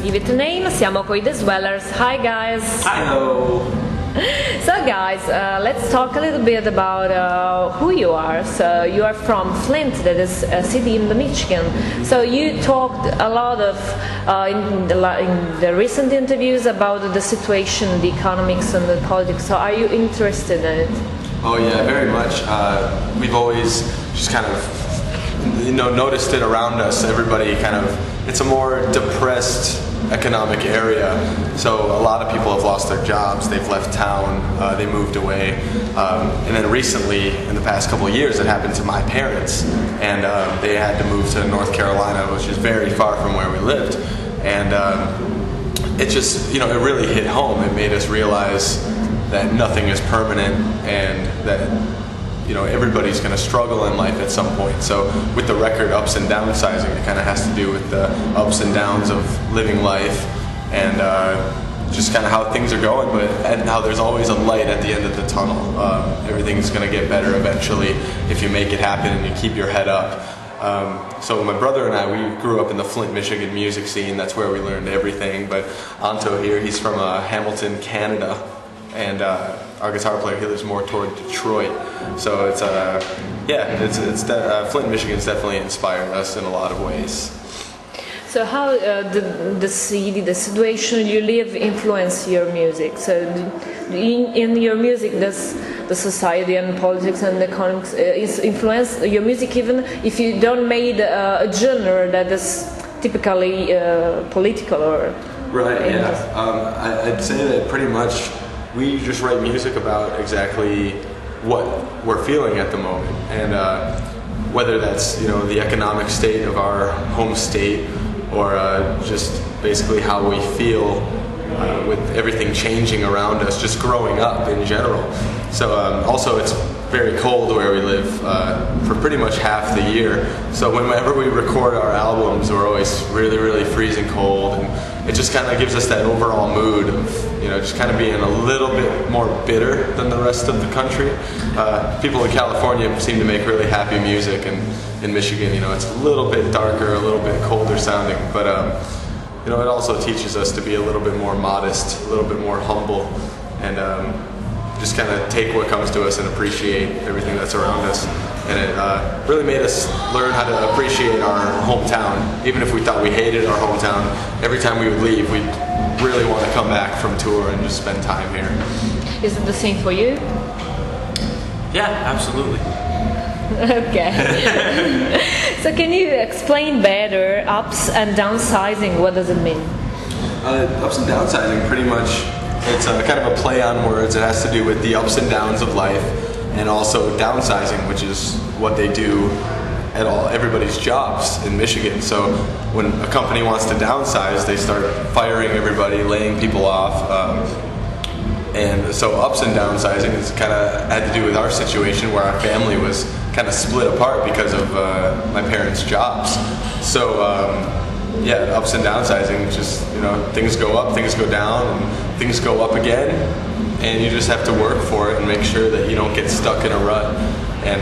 Give It a Name, siamo con i Swellers. Hi guys! Hello! So guys, let's talk a little bit about who you are. So you are from Flint, that is a city in the Michigan. So you talked a lot of in the recent interviews about the situation, the economics and the politics. So are you interested in it? Oh yeah, very much. We've always just kind of noticed it around us. Everybody it's a more depressed economic area, so a lot of people have lost their jobs, they've left town, they moved away, and then recently, in the past couple of years, it happened to my parents, and they had to move to North Carolina, which is very far from where we lived, and it just, it really hit home. It made us realize that nothing is permanent, and that everybody's going to struggle in life at some point. So with the record ups and downsizing, it kind of has to do with the ups and downs of living life and just kind of how things are going, and how there's always a light at the end of the tunnel. Everything's going to get better eventually if you make it happen and you keep your head up. So my brother and I, we grew up in the Flint, Michigan music scene. That's where we learned everything. But Anto here, he's from Hamilton, Canada. And our guitar player, he lives more toward Detroit. So it's Flint, Michigan's definitely inspired us in a lot of ways. So how the city, the situation you live influence your music? So in your music, does the society and politics and economics influence your music, even if you don't make a genre that is typically political or? Right. Yeah. I'd say that pretty much. We just write music about exactly what we're feeling at the moment, and whether that's the economic state of our home state, or just basically how we feel with everything changing around us, just growing up in general. So also it's very cold where we live for pretty much half the year. So whenever we record our albums, we're always really, really freezing cold, and it just kind of gives us that overall mood of just kind of being a little bit more bitter than the rest of the country. People in California seem to make really happy music, and in Michigan, it's a little bit darker, a little bit colder sounding, but it also teaches us to be a little bit more modest, a little bit more humble, and just kind of take what comes to us and appreciate everything that's around us. And it really made us learn how to appreciate our hometown. Even if we thought we hated our hometown, every time we would leave, we'd really want to come back from tour and just spend time here. Is it the same for you? Yeah, absolutely. Okay. So can you explain better ups and downsizing? What does it mean? Ups and downsizing, pretty much, it's kind of a play on words. It has to do with the ups and downs of life, and also downsizing, which is what they do at everybody's jobs in Michigan. So when a company wants to downsize, they start firing everybody, laying people off. And so ups and downsizing is kind of had to do with our situation, where our family was kind of split apart because of my parents' jobs. So ups and downsizing, just things go up, things go down, and things go up again, and you just have to work for it and make sure that you don't get stuck in a rut. And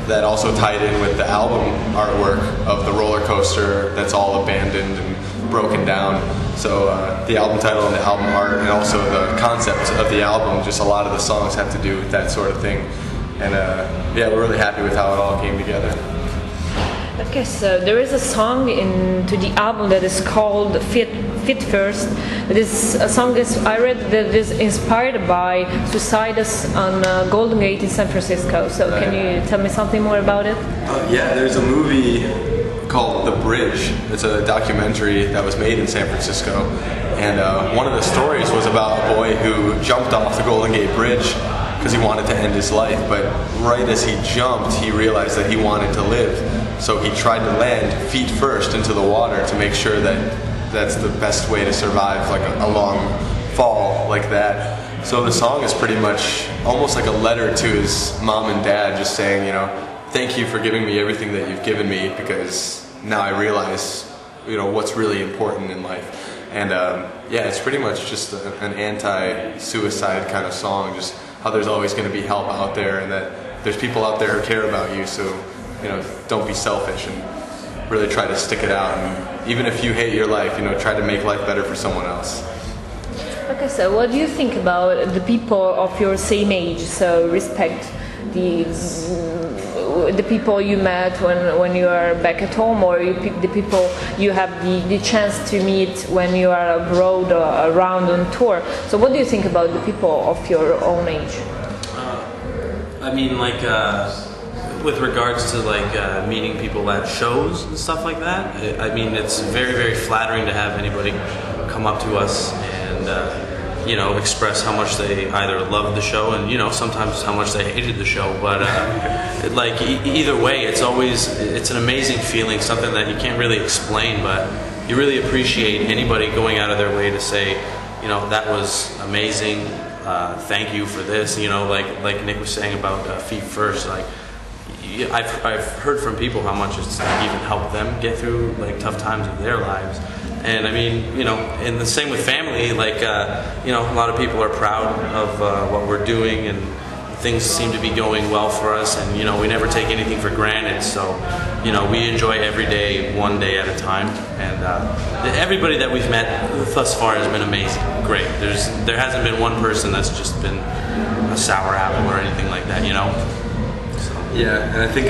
that also tied in with the album artwork of the roller coaster that's all abandoned and broken down. So the album title and the album art, and also the concept of the album, just a lot of the songs have to do with that sort of thing. And we're really happy with how it all came together. Okay, so there is a song into the album that is called Fit First. It is a song that I read that is inspired by suicides on Golden Gate in San Francisco. So can you tell me something more about it? There's a movie called The Bridge. It's a documentary that was made in San Francisco, and one of the stories was about a boy who jumped off the Golden Gate Bridge because he wanted to end his life, but right as he jumped, he realized that he wanted to live. So he tried to land feet first into the water to make sure that that's the best way to survive, like a long fall like that. So the song is pretty much almost like a letter to his mom and dad, just saying, thank you for giving me everything that you've given me, because now I realize, what's really important in life. And it's pretty much just an anti-suicide kind of song, just how there's always going to be help out there, and that there's people out there who care about you, so don't be selfish. And really try to stick it out. And even if you hate your life, you know, try to make life better for someone else. Okay, so what do you think about the people of your same age? So respect the people you met when you are back at home, or the people you have the chance to meet when you are abroad or around on tour. So what do you think about the people of your own age? I mean, like with regards to like meeting people at shows and stuff like that, I mean, it's very, very flattering to have anybody come up to us and you know, express how much they either loved the show and, you know, sometimes how much they hated the show. But like either way, it's an amazing feeling, something that you can't really explain, but you really appreciate anybody going out of their way to say, you know, that was amazing, thank you for this, you know, like Nick was saying about feet first, like I've heard from people how much it's even helped them get through like tough times in their lives. And I mean, you know, and the same with family, like, you know, a lot of people are proud of what we're doing, and things seem to be going well for us, and, you know, we never take anything for granted, so, you know, we enjoy every day, one day at a time, and everybody that we've met thus far has been amazing, great. There hasn't been one person that's just been a sour apple or anything like that, you know? So. Yeah, and I think,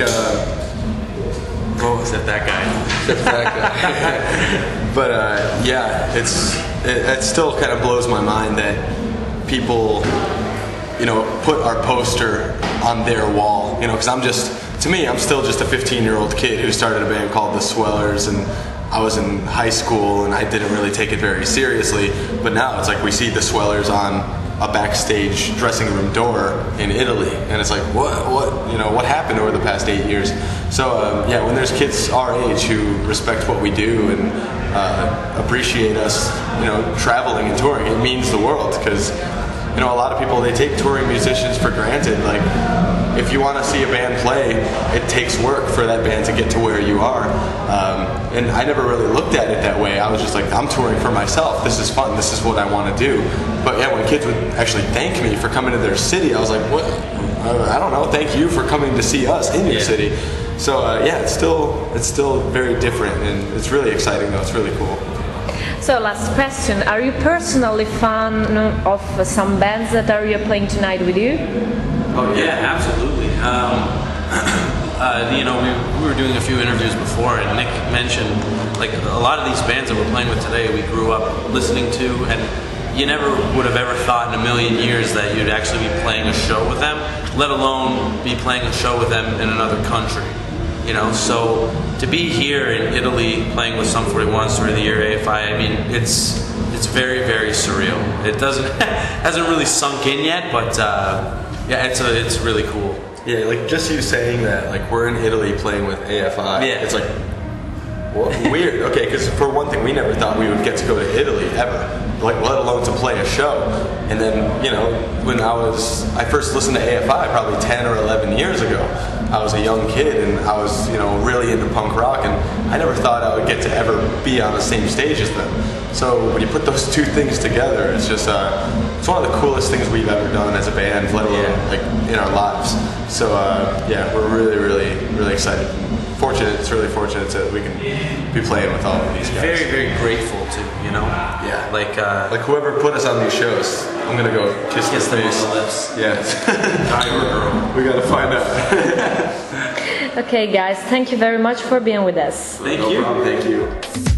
except that guy. Except that guy. But yeah, it still kind of blows my mind that people, you know, put our poster on their wall. You know, because to me, I'm still just a 15-year-old kid who started a band called the Swellers, and I was in high school and I didn't really take it very seriously. But now it's like we see the Swellers on a backstage dressing room door in Italy, and it's like, what happened over the past 8 years? So yeah, when there's kids our age who respect what we do and appreciate us, you know, traveling and touring, it means the world, because, you know, a lot of people, they take touring musicians for granted. Like, if you want to see a band play, it takes work for that band to get to where you are. And I never really looked at it that way. I was just like, I'm touring for myself. This is fun. This is what I want to do. But yeah, when kids would actually thank me for coming to their city, I was like, what? I don't know. Thank you for coming to see us in your city. So yeah, it's still very different, and it's really exciting though. It's really cool. So last question, are you personally fan of some bands that are you playing tonight with you? Oh yeah, absolutely. You know, we were doing a few interviews before, and Nick mentioned like a lot of these bands that we're playing with today we grew up listening to, and you never would have ever thought in a million years that you'd actually be playing a show with them, let alone be playing a show with them in another country. You know, so to be here in Italy playing with Sum 41, Story of the Year, A.F.I, I mean, it's very, very surreal. It hasn't really sunk in yet, but yeah, it's really cool. Yeah, like just you saying that, like we're in Italy playing with A.F.I. Yeah. It's like, well, weird. Okay, because for one thing, we never thought we would get to go to Italy ever, like let alone to play a show. And then, you know, when I first listened to A.F.I. probably 10 or 11 years ago. I was a young kid and I was, you know, really into punk rock, and I never thought I would get to ever be on the same stage as them. So when you put those two things together, it's just it's one of the coolest things we've ever done as a band, let alone like in our lives. So yeah, we're really, really, really excited. Fortunate, it's really fortunate that we can be playing with all of these guys. Very, very grateful too, you know? Yeah. Like whoever put us on these shows, I'm gonna go kiss them face. on the lips. Yeah. Guy or girl. We gotta find out. Okay guys, thank you very much for being with us. Thank No you. problem. Thank you.